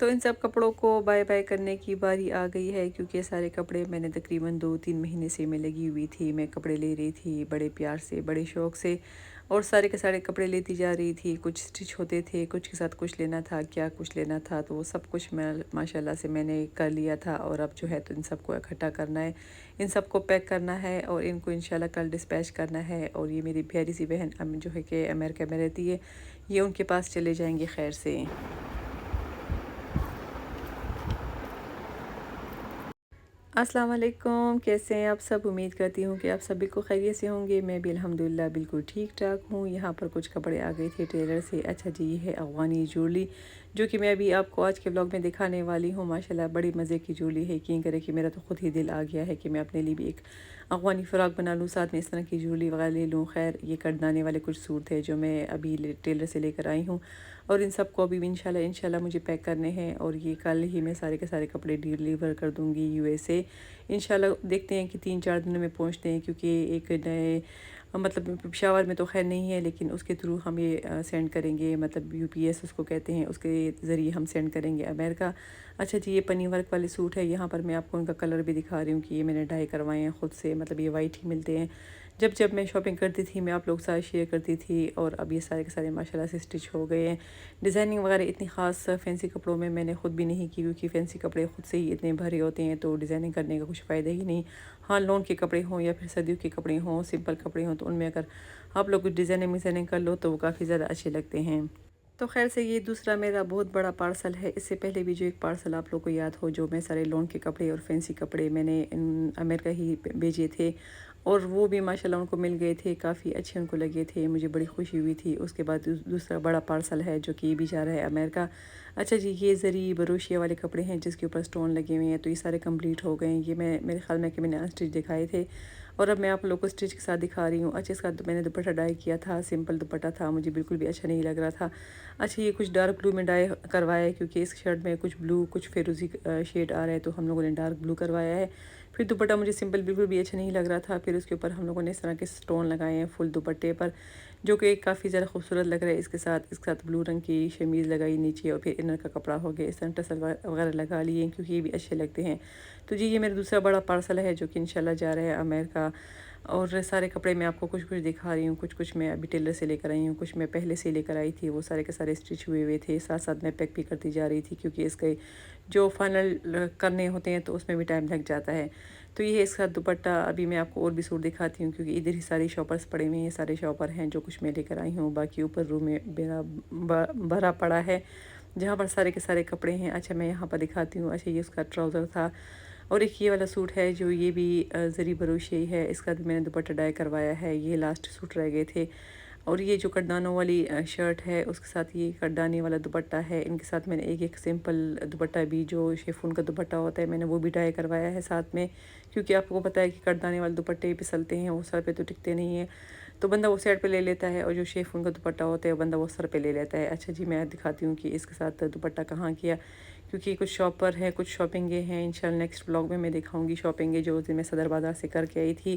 تو ان سب کپڑوں کو بائی بائی کرنے کی باری آ گئی ہے، کیونکہ یہ سارے کپڑے میں نے تقریباً 2-3 مہینے سے میں لگی ہوئی تھی، میں کپڑے لے رہی تھی بڑے پیار سے، بڑے شوق سے، اور سارے کے سارے کپڑے لیتی جا رہی تھی، کچھ سٹچ ہوتے تھے، کچھ کے ساتھ کچھ لینا تھا، کیا کچھ لینا تھا، تو وہ سب کچھ میں ماشاءاللہ سے میں نے کر لیا تھا، اور اب جو ہے تو ان سب کو اکٹھا کرنا ہے، ان سب کو پیک کرنا ہے، اور ان کو انشاءاللہ کل ڈسپیچ کرنا ہے، اور یہ میری پیاری سی بہن جو ہے کہ امریکہ میں رہتی ہے، یہ ان کے پاس چلے جائیں گے خیر سے۔ السلام علیکم، کیسے ہیں آپ سب؟ امید کرتی ہوں کہ آپ سبھی کو خیریت سے ہوں گے۔ میں بھی الحمدللہ بالکل ٹھیک ٹھاک ہوں۔ یہاں پر کچھ کپڑے آ گئے تھے ٹیلر سے۔ اچھا جی، یہ ہے افغانی جولی، جو کہ میں ابھی آپ کو آج کے ولاگ میں دکھانے والی ہوں۔ ماشاءاللہ بڑی مزے کی جولی ہے، یقین کرے کہ میرا تو خود ہی دل آ گیا ہے کہ میں اپنے لیے بھی ایک افغانی فراق بنا لوں، ساتھ میں اس طرح کی جولی وغیرہ لے لوں۔ خیر یہ کٹدانے والے کچھ سوٹ تھے جو میں ابھی ٹیلر سے لے کر آئی ہوں، اور ان سب کو ابھی انشاءاللہ مجھے پیک کرنے ہیں، اور یہ کل ہی میں سارے کے سارے کپڑے ڈیلیور کر دوں گی USA۔ انشاءاللہ دیکھتے ہیں کہ 3-4 دنوں میں پہنچتے ہیں، کیونکہ ایک نئے مطلب پشاور میں تو خیر نہیں ہے، لیکن اس کے تھرو ہم یہ سینڈ کریں گے، مطلب UPS اس کو کہتے ہیں، اس کے ذریعے ہم سینڈ کریں گے امریکہ۔ اچھا جی، یہ پنی ورک والے سوٹ ہے، یہاں پر میں آپ کو ان کا کلر بھی دکھا رہی ہوں کہ یہ میں نے ڈائی کروائے ہیں خود سے، مطلب یہ وائٹ ہی ملتے ہیں۔ جب میں شاپنگ کرتی تھی میں آپ لوگ ساتھ شیئر کرتی تھی، اور اب یہ سارے کے سارے ماشاءاللہ سے سٹچ ہو گئے ہیں۔ ڈیزائننگ وغیرہ اتنی خاص فینسی کپڑوں میں نے خود بھی نہیں کی، کیونکہ فینسی کپڑے خود سے ہی اتنے بھرے ہوتے ہیں تو ڈیزائننگ کرنے کا کچھ فائدہ ہی نہیں۔ ہاں، لون کے کپڑے ہوں یا پھر سردیوں کے کپڑے ہوں، سمپل کپڑے ہوں، تو ان میں اگر آپ لوگ کچھ ڈیزائننگ کر لو تو وہ کافی زیادہ اچھے لگتے ہیں۔ تو خیر سے یہ دوسرا میرا بہت بڑا پارسل ہے۔ اس سے پہلے بھی جو ایک پارسل آپ لوگ کو یاد ہو، جو میں سارے لون کے کپڑے اور فینسی کپڑے میں نے امریکہ ہی بھیجے تھے، اور وہ بھی ماشاءاللہ ان کو مل گئے تھے، کافی اچھے ان کو لگے تھے، مجھے بڑی خوشی ہوئی تھی۔ اس کے بعد دوسرا بڑا پارسل ہے جو کہ یہ بھی جا رہا ہے امریکہ۔ اچھا جی، یہ زری بروشیا والے کپڑے ہیں جس کے اوپر سٹون لگے ہوئے ہیں، تو یہ سارے کمپلیٹ ہو گئے ہیں۔ یہ میرے خیال میں کہ میں نے انسٹچ دکھائے تھے، اور اب میں آپ لوگوں کو سٹچ کے ساتھ دکھا رہی ہوں۔ اچھا، اس کا میں نے دوپٹہ ڈائی کیا تھا، سمپل دوپٹہ تھا، مجھے بالکل بھی اچھا نہیں لگ رہا تھا۔ اچھا، یہ کچھ ڈارک بلو میں ڈائی کروایا ہے، کیونکہ اس شرٹ میں کچھ بلو کچھ فیروزی شیڈ آ رہا ہے، تو ہم لوگوں نے ڈارک بلو کروایا ہے۔ پھر دوپٹہ مجھے سمپل بالکل بھی اچھا نہیں لگ رہا تھا، پھر اس کے اوپر ہم لوگوں نے اس طرح کے سٹون لگائے ہیں فل دوپٹے پر، جو کہ کافی زیادہ خوبصورت لگ رہا ہے۔ اس کے ساتھ بلو رنگ کی شمیز لگائی نیچے، اور پھر انر کا کپڑا ہو گیا، اس طرح ٹسل وغیرہ لگا لیے، کیونکہ یہ بھی اچھے لگتے ہیں۔ تو جی، یہ میرا دوسرا بڑا پارسل ہے جو کہ انشاءاللہ جا رہا ہے امریکہ، اور سارے کپڑے میں آپ کو کچھ دکھا رہی ہوں، کچھ میں ابھی ٹیلر سے لے کر آئی ہوں، کچھ میں پہلے سے لے کر آئی تھی، وہ سارے کے سارے سٹچ ہوئے تھے، ساتھ میں پیک بھی کرتی جا رہی تھی، کیونکہ اس کے جو فائنل کرنے ہوتے ہیں تو اس میں بھی ٹائم لگ جاتا ہے۔ تو یہ اس کا دوپٹہ، ابھی میں آپ کو اور بھی سوٹ دکھاتی ہوں، کیونکہ ادھر ہی سارے شاپرز پڑے ہوئے ہیں، سارے شاپر ہیں جو کچھ میں لے کر آئی ہوں، باقی اوپر روم میں میرا بھرا پڑا ہے جہاں پر سارے کے سارے کپڑے ہیں۔ اچھا، میں یہاں پر دکھاتی ہوں۔ اچھا، یہ اس کا ٹراؤزر تھا، اور ایک یہ والا سوٹ ہے جو یہ بھی زری بروشی ہے، اس کا بھی میں نے دوپٹہ ڈائی کروایا ہے۔ یہ لاسٹ سوٹ رہ گئے تھے، اور یہ جو کٹدانوں والی شرٹ ہے اس کے ساتھ یہ کٹدانے والا دوپٹہ ہے، ان کے ساتھ میں نے ایک سمپل دوپٹہ بھی جو شیفون کا دوپٹہ ہوتا ہے میں نے وہ بھی ڈائی کروایا ہے ساتھ میں، کیونکہ آپ کو پتہ ہے کہ کٹدانے والے دوپٹے پھسلتے ہیں، وہ سر پہ تو ٹکتے نہیں ہیں، تو بندہ وہ سائڈ پہ لے لیتا ہے، اور جو شیفون کا دوپٹہ ہوتا ہے بندہ وہ سر پہ لے لیتا ہے۔ اچھا جی، میں دکھاتی ہوں کہ اس کے ساتھ دوپٹہ کہاں کیا، کیونکہ کچھ شاپر ہے، کچھ شاپنگیں ہیں، انشاءاللہ نیکسٹ بلاگ میں دکھاؤں گی شاپنگیں جو اس دن میں صدر بازار سے کر کے آئی تھی۔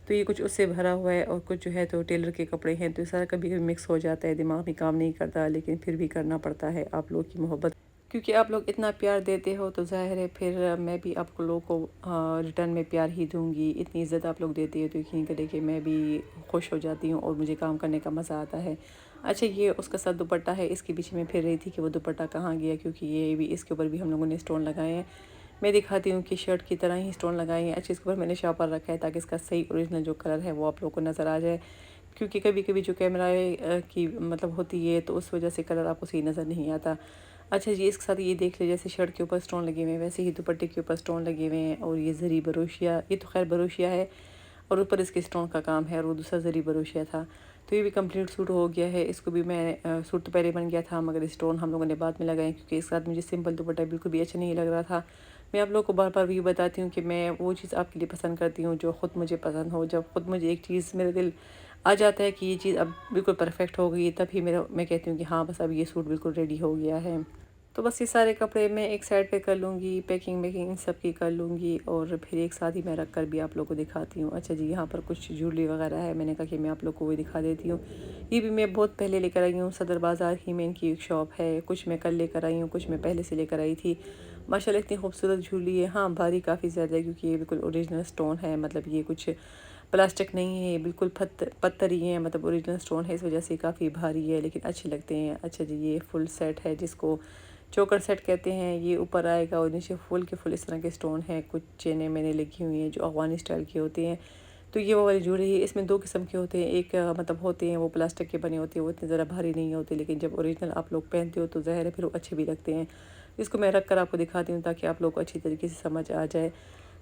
تو یہ کچھ اس سے بھرا ہوا ہے، اور کچھ جو ہے تو ٹیلر کے کپڑے ہیں، تو یہ سارا کبھی مکس ہو جاتا ہے، دماغ بھی کام نہیں کرتا، لیکن پھر بھی کرنا پڑتا ہے آپ لوگ کی محبت، کیونکہ آپ لوگ اتنا پیار دیتے ہو تو ظاہر ہے پھر میں بھی آپ لوگوں کو ریٹرن میں پیار ہی دوں گی۔ اتنی عزت آپ لوگ دیتے ہو تو یقین کرے کہ میں بھی خوش ہو جاتی ہوں، اور مجھے کام کرنے کا مزہ آتا ہے۔ اچھا، یہ اس کا ساتھ دوپٹہ ہے، اس کے پیچھے میں پھر رہی تھی کہ وہ دوپٹہ کہاں گیا، کیونکہ یہ بھی اس کے اوپر بھی ہم لوگوں نے سٹون لگائے ہیں۔ میں دکھاتی ہوں کہ شرٹ کی طرح ہی سٹون لگائے ہیں۔ اچھا، اس کے اوپر میں نے شاپر رکھا ہے تاکہ اس کا صحیح اوریجنل جو کلر ہے وہ آپ لوگوں کو نظر آ جائے، کیونکہ کبھی کبھی جو کیمرہ کی مطلب ہوتی ہے تو اس وجہ سے کلر آپ کو صحیح نظر نہیں آتا۔ اچھا جی، اس کے ساتھ یہ دیکھ لیں، جیسے شرٹ کے اوپر سٹون لگے ہوئے ہیں ویسے ہی دوپٹے کے اوپر سٹون لگے ہوئے ہیں، اور یہ زری بروشیا، یہ تو خیر بروشیا ہے، اور اوپر اس کے سٹون کا کام ہے، اور وہ دوسرا زری بروشیا تھا۔ تو یہ بھی کمپلیٹ سوٹ ہو گیا ہے، اس کو بھی میں سوٹ تو پہلے بن گیا تھا، مگر سٹون ہم لوگوں نے بعد میں لگائے، کیونکہ اس کے ساتھ مجھے سمپل دوپٹہ بالکل بھی اچھا نہیں لگ رہا تھا۔ میں آپ لوگوں کو بار بار بھی بتاتی ہوں کہ میں وہ چیز آپ کے لیے پسند کرتی ہوں جو خود مجھے پسند ہو، جب خود مجھے ایک چیز میرے دل آ جاتا ہے کہ یہ چیز اب بالکل پرفیکٹ ہو گئی، تب ہی میں کہتی ہوں کہ ہاں بس اب یہ سوٹ بالکل ریڈی ہو گیا ہے۔ تو بس یہ سارے کپڑے میں ایک سائڈ پہ کر لوں گی، پیکنگ میکنگ ان سب کی کر لوں گی، اور پھر ایک ساتھ ہی میں رکھ کر بھی آپ لوگوں کو دکھاتی ہوں۔ اچھا جی، یہاں پر کچھ جویلری وغیرہ ہے، میں نے کہا کہ میں آپ لوگ کو وہ دکھا دیتی ہوں۔ یہ بھی میں بہت پہلے لے کر آئی ہوں، صدر بازار ہی میں ان کی ایک شاپ ہے، کچھ میں کل لے کر آئی ہوں، کچھ میں پہلے سے لے کر آئی تھی۔ ماشاءاللہ اتنی خوبصورت جھولی ہے، ہاں بھاری کافی زیادہ ہے کیونکہ یہ بالکل اوریجنل سٹون ہے، مطلب یہ کچھ پلاسٹک نہیں ہے، یہ بالکل پتھر ہی ہے، مطلب اوریجنل سٹون ہے، اس وجہ سے کافی بھاری ہے لیکن اچھے لگتے ہیں۔ اچھا جی، یہ فل سیٹ ہے جس کو چوکر سیٹ کہتے ہیں، یہ اوپر آئے گا اور نیچے فل کے فل اس طرح کے سٹون ہیں، کچھ چینیں میں نے لگی ہوئی ہیں جو افغانی سٹائل کے ہوتے ہیں۔ تو یہ وہ والی جوڑی ہے، اس میں دو قسم کے ہوتے ہیں، ایک مطلب ہوتے ہیں وہ پلاسٹک کے بنے ہوتے ہیں، وہ اتنے ذرا بھاری نہیں ہوتے، لیکن جب اوریجنل آپ لوگ پہنتے ہو تو ظاہر ہے پھر وہ اچھے بھی لگتے ہیں۔ اس کو میں رکھ کر آپ کو دکھاتی ہوں تاکہ آپ لوگ کو اچھی طریقے سے سمجھ آ جائے۔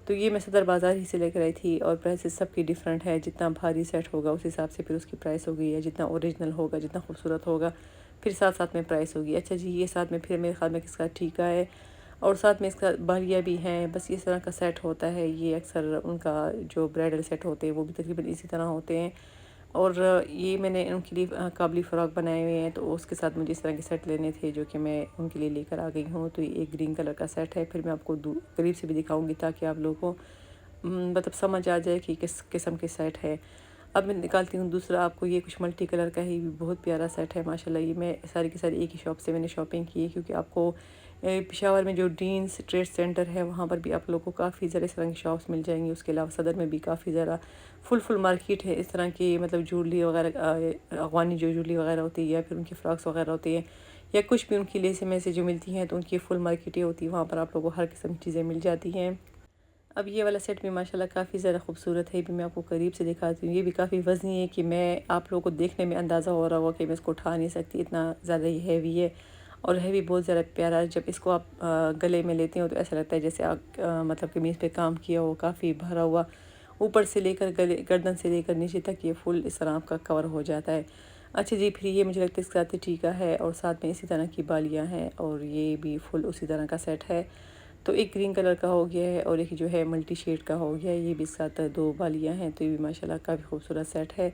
تو یہ میں صدر بازار ہی سے لے کر آئی تھی، اور پرائسز سب کی ڈیفرنٹ ہے، جتنا بھاری سیٹ ہوگا اس حساب سے پھر اس کی پرائس ہوگی، یا جتنا اوریجنل ہوگا جتنا خوبصورت ہوگا پھر ساتھ ساتھ میں پرائس ہوگی۔ اچھا جی، یہ ساتھ میں پھر میرے خیال میں اس کا ٹھیکا ہے، اور ساتھ میں اس کا بالیاں بھی ہیں، بس اس طرح کا سیٹ ہوتا ہے۔ یہ اکثر ان کا جو برائڈل سیٹ ہوتے ہیں وہ بھی تقریباً اسی طرح ہوتے ہیں، اور یہ میں نے ان کے لیے قابلی فراق بنائے ہوئے ہیں، تو اس کے ساتھ مجھے اس طرح کے سیٹ لینے تھے جو کہ میں ان کے لیے لے کر آ گئی ہوں۔ تو یہ ایک گرین کلر کا سیٹ ہے، پھر میں آپ کو قریب سے بھی دکھاؤں گی تاکہ آپ لوگوں کو مطلب سمجھ آ جائے کہ کس قسم کے سیٹ ہے۔ اب میں نکالتی ہوں دوسرا، آپ کو یہ کچھ ملٹی کلر کا ہی بہت پیارا سیٹ ہے ماشاءاللہ۔ یہ میں ساری کی ساری ایک ہی شاپ سے میں نے شاپنگ کی ہے، کیونکہ آپ کو پشاور میں جو ڈینز ٹریڈ سینٹر ہے وہاں پر بھی آپ لوگوں کو کافی زیادہ اس طرح کی شاپس مل جائیں گی، اس کے علاوہ صدر میں بھی کافی زیادہ فل مارکیٹ ہے اس طرح کی، مطلب جویلری وغیرہ افغانی جو جویلری وغیرہ ہوتی ہے، یا پھر ان کی فراکس وغیرہ ہوتی ہیں، یا کچھ بھی ان کی لیسیں میں سے جو ملتی ہیں، تو ان کی فل مارکیٹیں ہوتی ہیں، وہاں پر آپ لوگوں کو ہر قسم کی چیزیں مل جاتی ہیں۔ اب یہ والا سیٹ بھی ماشاءاللہ کافی زیادہ خوبصورت ہے، یہ بھی میں آپ کو قریب سے دکھاتی ہوں۔ یہ بھی کافی وزنی ہے کہ میں آپ لوگوں کو دیکھنے میں اندازہ ہو رہا ہوگا کہ میں اس کو اٹھا نہیں سکتی، اتنا زیادہ یہ ہیوی ہے، اور ہیوی بہت زیادہ پیارا ہے۔ جب اس کو آپ گلے میں لیتے ہو تو ایسا لگتا ہے جیسے آپ مطلب قمیض پہ کام کیا ہو، کافی بھرا ہوا، اوپر سے لے کر گلے گردن سے لے کر نیچے تک یہ فل اس طرح آپ کا کور ہو جاتا ہے۔ اچھا جی، پھر یہ مجھے لگتا ہے اس کے ساتھ ٹھیکا ہے، اور ساتھ میں اسی طرح کی بالیاں ہیں، اور یہ بھی فل اسی طرح کا سیٹ ہے۔ تو ایک گرین کلر کا ہو گیا ہے، اور ایک جو ہے ملٹی شیڈ کا ہو گیا ہے، یہ بھی ساتھ دو بالیاں ہیں، تو یہ بھی ماشاءاللہ کافی خوبصورت سیٹ ہے۔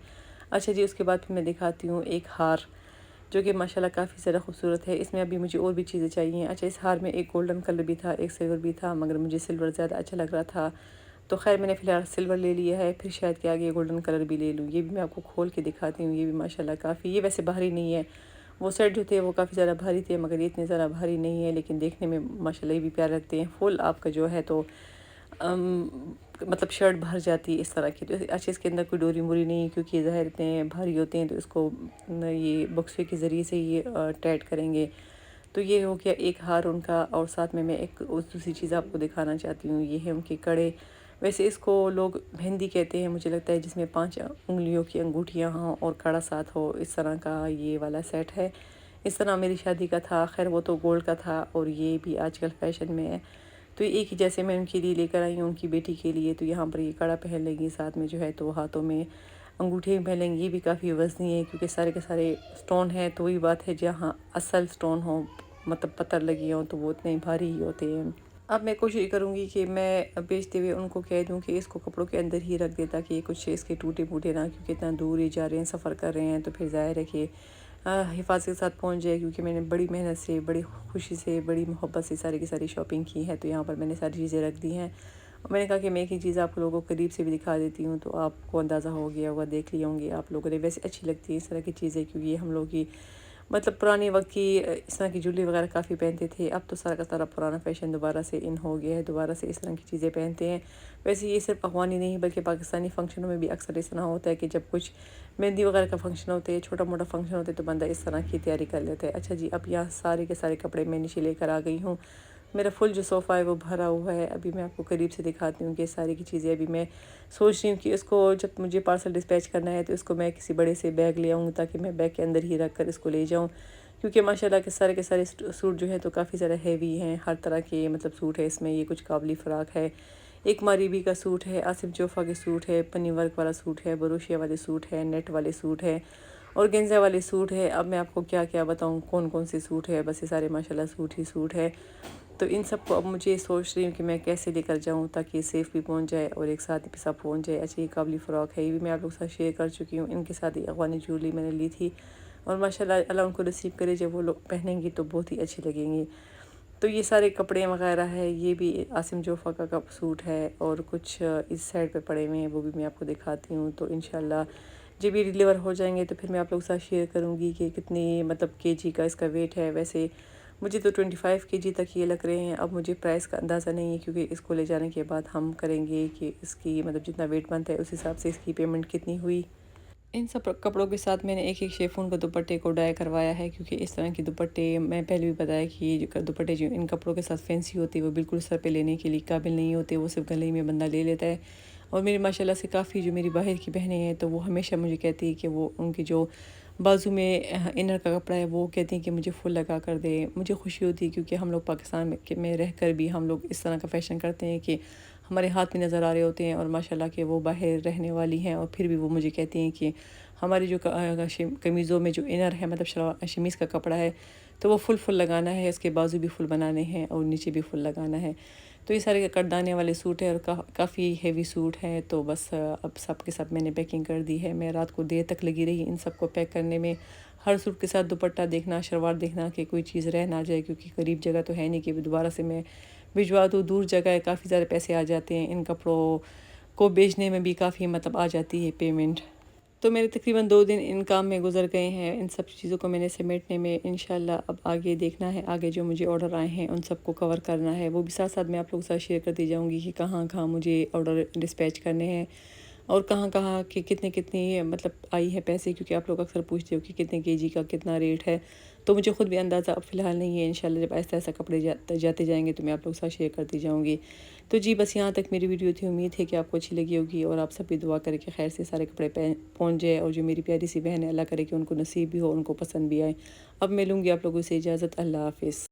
اچھا جی، اس کے بعد پھر میں دکھاتی ہوں ایک ہار جو کہ ماشاءاللہ کافی زیادہ خوبصورت ہے۔ اس میں ابھی مجھے اور بھی چیزیں چاہیے۔ اچھا، اس ہار میں ایک گولڈن کلر بھی تھا، ایک سلور بھی تھا، مگر مجھے سلور زیادہ اچھا لگ رہا تھا، تو خیر میں نے فی الحال سلور لے لیا ہے، پھر شاید کہ آگے گولڈن کلر بھی لے لوں۔ یہ بھی میں آپ کو کھول کے دکھاتی ہوں، یہ بھی ماشاءاللہ کافی، یہ ویسے بھاری نہیں ہے، وہ سیٹ جو تھے وہ کافی زیادہ بھاری تھے، مگر یہ اتنے زیادہ بھاری نہیں ہے، لیکن دیکھنے میں ماشاءاللہ یہ بھی پیارے لگتے ہیں۔ فل آپ کا جو ہے تو مطلب شرٹ بھر جاتی ہے اس طرح کی۔ تو اچھا، اس کے اندر کوئی ڈوری موری نہیں، کیونکہ یہ ظاہر اتنے بھاری ہوتے ہیں، تو اس کو یہ بکسے کے ذریعے سے یہ ٹائٹ کریں گے۔ تو یہ ہو گیا ایک ہار ان کا، اور ساتھ میں ایک دوسری چیز آپ کو دکھانا چاہتی ہوں، یہ ہے ان کے کڑے۔ ویسے اس کو لوگ مہندی کہتے ہیں مجھے لگتا ہے، جس میں 5 انگلیوں کی انگوٹھیاں ہوں اور کڑا ساتھ ہو، اس طرح کا یہ والا سیٹ ہے۔ اس طرح میری شادی کا تھا، خیر وہ تو گولڈ کا تھا، اور یہ بھی آج کل فیشن میں ہے، تو ایک ہی جیسے میں ان کے لیے لے کر آئی ہوں ان کی بیٹی کے لیے۔ تو یہاں پر یہ کڑا پہن لیں گی، ساتھ میں جو ہے تو ہاتھوں میں انگوٹھے پہن لیں گی، یہ بھی کافی وزنی ہے کیونکہ سارے کے سارے سٹون ہیں، تو وہی بات ہے جہاں اصل سٹون ہوں مطلب پتھر لگی ہوں تو وہ اتنے بھاری ہی ہوتے ہیں۔ اب میں کوشش کروں گی کہ میں بیچتے ہوئے ان کو کہہ دوں کہ اس کو کپڑوں کے اندر ہی رکھ دے، تاکہ یہ کچھ اس کے ٹوٹے پھوٹے نہ، کیونکہ اتنا دور ہی جا رہے ہیں، سفر کر رہے ہیں، تو پھر ظاہر ہے کہ حفاظت کے ساتھ پہنچ جائے، کیونکہ میں نے بڑی محنت سے، بڑی خوشی سے، بڑی محبت سے ساری کی ساری شاپنگ کی ہے، تو یہاں پر میں نے ساری چیزیں رکھ دی ہیں، اور میں نے کہا کہ میں ایک ہی چیز آپ لوگوں کو قریب سے بھی دکھا دیتی ہوں، تو آپ کو اندازہ ہو گیا ہوگا، دیکھ لیے ہوں گے آپ لوگوں نے۔ ویسے اچھی لگتی ہے اس طرح کی چیزیں، کیونکہ یہ ہم لوگ کی مطلب پرانے وقت کی اس طرح کی جویلری وغیرہ کافی پہنتے تھے، اب تو سارا کا سارا پرانا فیشن دوبارہ سے ان ہو گیا ہے، دوبارہ سے اس طرح کی چیزیں پہنتے ہیں۔ ویسے یہ صرف افغانی نہیں بلکہ پاکستانی فنکشنوں میں بھی اکثر اس طرح ہوتا ہے کہ جب کچھ مہندی وغیرہ کا فنکشن ہوتے ہیں، چھوٹا موٹا فنکشن ہوتے ہیں، تو بندہ اس طرح کی تیاری کر لیتا ہے۔ اچھا جی، اب یہاں سارے کے سارے کپڑے میں نیچے لے کر آ گئی ہوں، میرا فل جو صوفہ ہے وہ بھرا ہوا ہے۔ ابھی میں آپ کو قریب سے دکھاتی ہوں کہ ساری کی چیزیں، ابھی میں سوچ رہی ہوں کہ اس کو جب مجھے پارسل ڈسپیچ کرنا ہے تو اس کو میں کسی بڑے سے بیگ لے آؤں، تاکہ میں بیگ کے اندر ہی رکھ کر اس کو لے جاؤں، کیونکہ ماشاءاللہ کے سارے سوٹ جو ہیں تو کافی زیادہ ہیوی ہیں، ہر طرح کے مطلب سوٹ ہے اس میں۔ یہ کچھ قابلی فراق ہے، ایک ماریبی کا سوٹ ہے، آصف جوفا کے سوٹ ہے، پنی ورک والا سوٹ ہے، بروشیا والے سوٹ ہے، نیٹ والے سوٹ ہے، اور گنزا والے سوٹ ہے۔ اب میں آپ کو کیا کیا بتاؤں کون کون سے سوٹ ہے، بس یہ سارے ماشاءاللہ سوٹ ہی سوٹ ہے۔ تو ان سب کو اب مجھے سوچ رہی ہوں کہ میں کیسے لے کر جاؤں تاکہ یہ سیف بھی پہنچ جائے اور ایک ساتھ سب پہنچ جائے۔ اچھا، یہ قابلی فراق ہے، یہ بھی میں آپ لوگ کے ساتھ شیئر کر چکی ہوں، ان کے ساتھ یہ افغانی جویلری میں نے لی تھی، اور ماشاءاللہ اللہ ان کو نصیب کرے، جب وہ لوگ پہنیں گی تو بہت ہی اچھی لگیں گی۔ تو یہ سارے کپڑے وغیرہ ہے، یہ بھی عاصم جوفا کا سوٹ ہے، اور کچھ اس سائڈ پہ پڑے ہوئے ہیں، وہ بھی میں آپ کو دکھاتی ہوں۔ تو انشاءاللہ جب یہ ڈیلیور ہو جائیں گے تو پھر میں آپ لوگوں کے ساتھ شیئر کروں گی کہ کتنی مطلب کے جی کا اس کا ویٹ ہے۔ ویسے مجھے تو 25 کے جی تک یہ لگ رہے ہیں، اب مجھے پرائس کا اندازہ نہیں ہے، کیونکہ اس کو لے جانے کے بعد ہم کریں گے کہ اس کی مطلب جتنا ویٹ بنتا ہے اس حساب سے اس کی پیمنٹ کتنی ہوئی۔ ان سب کپڑوں کے ساتھ میں نے ایک شیفون کا دوپٹے کو ڈائی کروایا ہے، کیونکہ اس طرح کے دوپٹے میں پہلے بھی بتایا کہ یہ جو دوپٹے جو ان کپڑوں کے ساتھ فینسی ہوتے ہیں وہ بالکل سر پہ لینے کے لیے قابل نہیں ہوتے، وہ صرف گلے میں بندہ لے لیتا ہے۔ اور میری ماشاءاللہ سے کافی جو میری باہر کی بہنیں ہیں تو وہ ہمیشہ مجھے کہتی ہے کہ وہ ان کی جو بازو میں انر کا کپڑا ہے وہ کہتی ہیں کہ مجھے فل لگا کر دے۔ مجھے خوشی ہوتی ہے کیونکہ ہم لوگ پاکستان میں رہ کر بھی ہم لوگ اس طرح کا فیشن کرتے ہیں کہ ہمارے ہاتھ میں نظر آ رہے ہوتے ہیں، اور ماشاءاللہ کہ وہ باہر رہنے والی ہیں اور پھر بھی وہ مجھے کہتی ہیں کہ ہماری جو قمیضوں میں جو انر ہے مطلب شمیز کا کپڑا ہے تو وہ فل لگانا ہے، اس کے بازو بھی فل بنانے ہیں اور نیچے بھی فل لگانا ہے۔ تو یہ سارے کردانے والے سوٹ ہیں اور کافی ہیوی سوٹ ہیں، تو بس اب سب کے ساتھ میں نے پیکنگ کر دی ہے۔ میں رات کو دیر تک لگی رہی ان سب کو پیک کرنے میں، ہر سوٹ کے ساتھ دوپٹہ دیکھنا، شلوار دیکھنا کہ کوئی چیز رہ نہ جائے، کیونکہ قریب جگہ تو ہے نہیں کہ دوبارہ سے میں بھجوا دوں، دور جگہ ہے، کافی زیادہ پیسے آ جاتے ہیں، ان کپڑوں کو بیچنے میں بھی کافی مطلب آ جاتی ہے پیمنٹ۔ تو میرے تقریباً 2 دن ان کام میں گزر گئے ہیں، ان سب چیزوں کو میں نے سمیٹنے میں۔ انشاءاللہ اب آگے دیکھنا ہے، آگے جو مجھے آرڈر آئے ہیں ان سب کو کور کرنا ہے، وہ بھی ساتھ ساتھ میں آپ لوگوں کے ساتھ شیئر کرتی جاؤں گی کہ کہاں کہاں مجھے آرڈر ڈسپیچ کرنے ہیں، اور کہاں کہاں کہ کتنی مطلب آئی ہے پیسے، کیونکہ آپ لوگ اکثر پوچھتے ہو کہ کتنے کے جی کا کتنا ریٹ ہے، تو مجھے خود بھی اندازہ اب فی الحال نہیں ہے۔ انشاءاللہ جب ایسا کپڑے جاتے جائیں گے تو میں آپ لوگوں کے ساتھ شیئر کرتی جاؤں گی۔ تو جی بس یہاں تک میری ویڈیو تھی، امید ہے کہ آپ کو اچھی لگی ہوگی، اور آپ سب بھی دعا کریں کہ خیر سے سارے کپڑے پہنچ جائے، اور جو میری پیاری سی بہن ہے اللہ کرے کہ ان کو نصیب بھی ہو، ان کو پسند بھی آئے۔ اب ملوں گی آپ لوگوں سے اجازت، اللہ حافظ۔